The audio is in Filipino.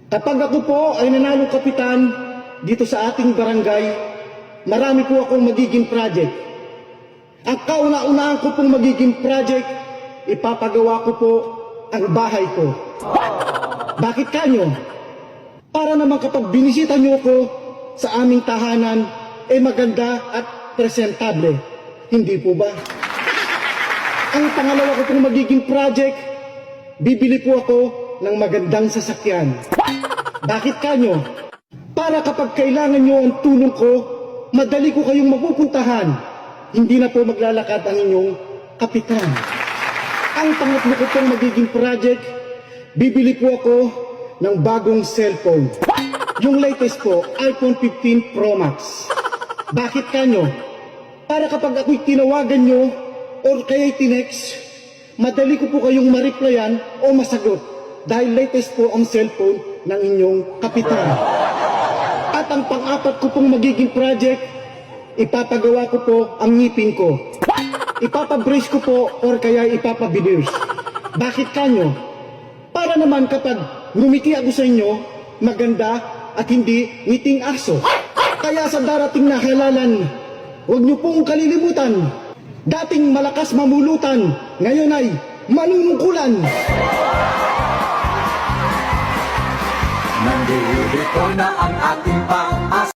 Kapag ako po ay nanalong kapitan dito sa ating barangay, marami po akong magiging project. Ang kauna-unahan ko pong magiging project, ipapagawa ko po ang bahay ko. Bakit kanyo? Para naman kapag binisita nyo ko sa aming tahanan, maganda at presentable. Hindi po ba? Ang pangalawa ko pong magiging project, bibili po ako ng magandang sasakyan. Bakit kanyo? Para kapag kailangan nyo ang tulong ko, madali ko kayong mapupuntahan. Hindi na po maglalakad ang inyong kapitan. Ang pangatlo ko pong magiging project, bibili po ako ng bagong cellphone. Yung latest po, iPhone 15 Pro Max. Bakit kanyo? Para kapag ako'y tinawagan nyo or kaya'y tinext, madali ko po kayong ma-replyan o masagot dahil latest po ang cellphone ng inyong kapitan. At ang pang-apat ko pong magiging project, ipapagawa ko po ang ngipin ko. Ipapabrace ko po or kaya ipapabineers. Bakit kanyo? Para naman kapag ngumiti ako sa inyo, maganda at hindi ngiting aso. Kaya sa darating na halalan, huwag niyo pong kalilimutan. Dating malakas mamulutan, ngayon ay manunungkulan. Nandito na ang ating